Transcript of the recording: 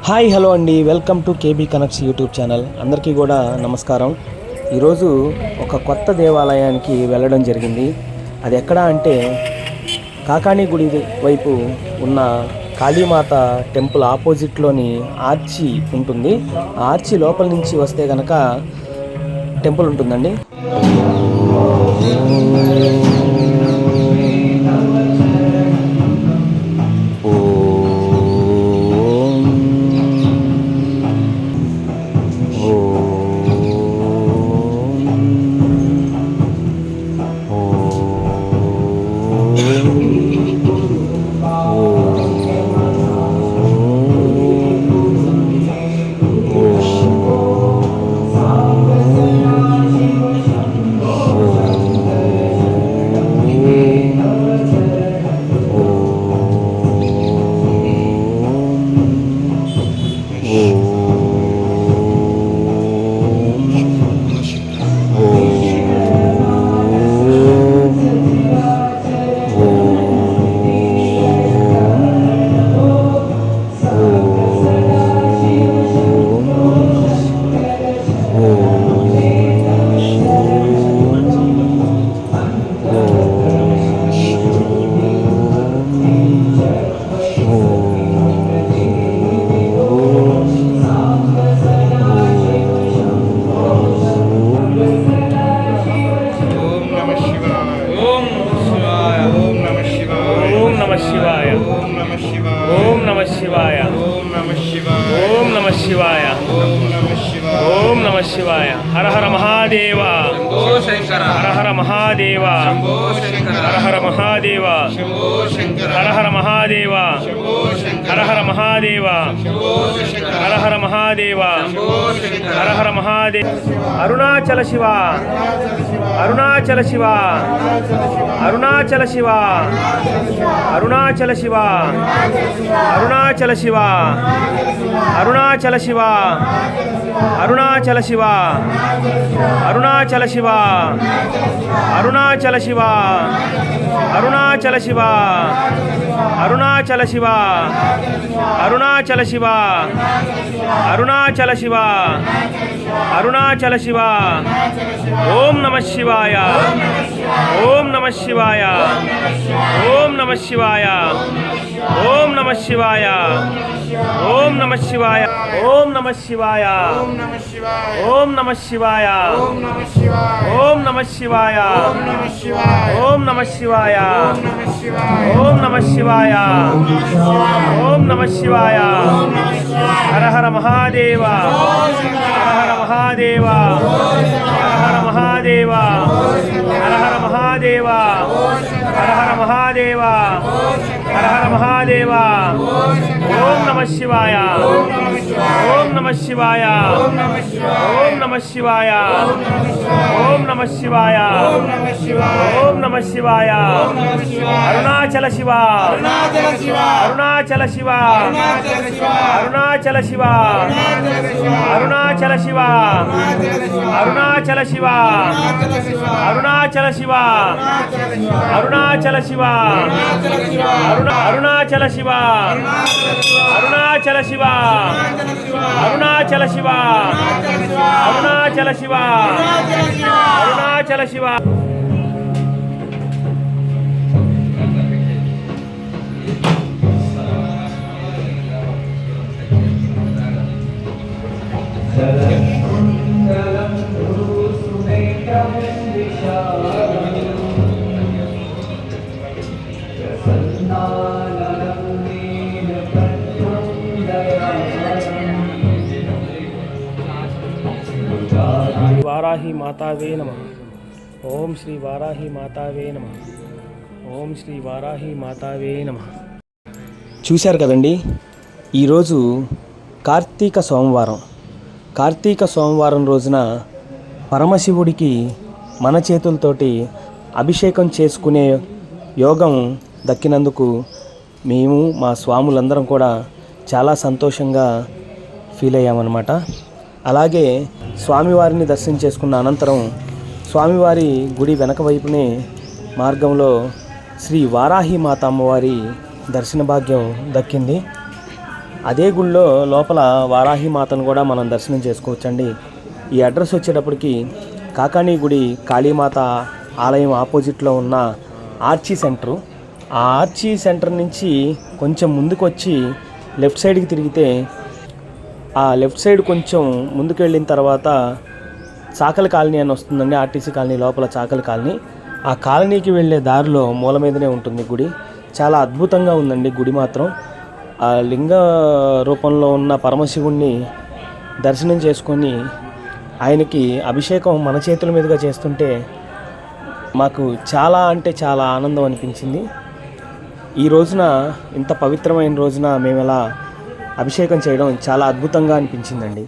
Hi hello అండి, welcome to KB connects YouTube channel. అందరికీ కూడా నమస్కారం. ఈరోజు ఒక కొత్త దేవాలయానికి వెళ్ళడం జరిగింది. అది ఎక్కడ అంటే కాకాణి గుడి వైపు ఉన్న కాళీమాత టెంపుల్ ఆపోజిట్లోని ఆర్చి ఉంటుంది. ఆ ఆర్చి లోపల నుంచి వస్తే కనుక టెంపుల్ ఉంటుందండి. శివాయ. హర హర మహాదేవ, హర హర మహాదేవ, హర హర మహాదేవ, హర హర మహాదేవ, హర హర మహాదేవ, హర హర మహాదేవ, హర హర మహాదేవ. అరుణాచల శివ, అరుణాచల శివ, అరుణాచల శివ, అరుణాచల శివ, అరుణాచల శివ, అరుణాచల శివ, అరుణాచల శివ, అరుణాచల శివ, అరుణాచల శివ, అరుణాచల శివ, అరుణాచల శివ, అరుణాచల శివ, అరుణాచల శివ, అరుణాచల శివ. ఓం నమః శివాయ, ఓం నమః శివాయ, ఓం నమః శివాయ, ఓం నమః శివాయ, ఓం నమః శివాయ, ఓం నమః శివాయ, ఓం నమః శివాయ, ఓం నమః శివాయ, ఓం నమః శివాయ, ఓం నమః శివాయ, ఓం నమః శివాయ. హర హర మహాదేవ, హర హర మహాదేవ, హర హర మహాదేవ, హర హర మహాదేవ, హర హర మహాదేవ, హర హర మహాదేవ. ఓం నమః శివాయ, ఓం నమః శివాయ, ఓం నమః శివాయ, ఓం నమః శివాయ, ఓం నమః శివాయ. అరుణాచల శివ, అరుణాచల శివ, అరుణాచల శివ, అరుణాచల శివ, అరుణాచల శివ, అరుణాచల శివ, అరుణాచల శివ, అరుణాచల శివ, అరుణాచల శివ, అరుణాచల శివ, అరుణాచల శివ, అరుణాచల శివ. వారాహి మాతావే నమః. ఓం శ్రీ వారాహి మాతావే నమః. ఓం శ్రీ వారాహి మాతావే నమః. చూశారు కదండి, ఈరోజు కార్తీక సోమవారం. కార్తీక సోమవారం రోజున పరమశివుడికి మన చేతులతోటి అభిషేకం చేసుకునే యోగం దక్కినందుకు మేము మా స్వాములందరం కూడా చాలా సంతోషంగా ఫీల్ అయ్యామన్నమాట. అలాగే స్వామివారిని దర్శనం చేసుకున్న అనంతరం స్వామివారి గుడి వెనక వైపునే మార్గంలో శ్రీ వారాహి మాత అమ్మవారి దర్శన భాగ్యం దక్కింది. అదే గుళ్ళో లోపల వారాహి మాతను కూడా మనం దర్శనం చేసుకోవచ్చండి. ఈ అడ్రస్ వచ్చేటప్పటికి కాకానీ గుడి కాళీమాత ఆలయం ఆపోజిట్లో ఉన్న ఆర్చీ సెంటరు. ఆ ఆర్చీ సెంటర్ నుంచి కొంచెం ముందుకు వచ్చి లెఫ్ట్ సైడ్కి తిరిగితే ఆ లెఫ్ట్ సైడ్ కొంచెం ముందుకు వెళ్ళిన తర్వాత చాకలి కాలనీ అని వస్తుందండి. ఆర్టీసీ కాలనీ లోపల చాకలి కాలనీ. ఆ కాలనీకి వెళ్ళే దారిలో మూల మీదనే ఉంటుంది గుడి. చాలా అద్భుతంగా ఉందండి గుడి మాత్రం. ఆ లింగ రూపంలో ఉన్న పరమశివుణ్ణి దర్శనం చేసుకొని ఆయనకి అభిషేకం మన చేతుల మీదుగా చేస్తుంటే మాకు చాలా అంటే చాలా ఆనందం అనిపించింది. ఈ రోజున, ఇంత పవిత్రమైన రోజున మేము ఇలా అభిషేకం చేయడం చాలా అద్భుతంగా అనిపించిందండి.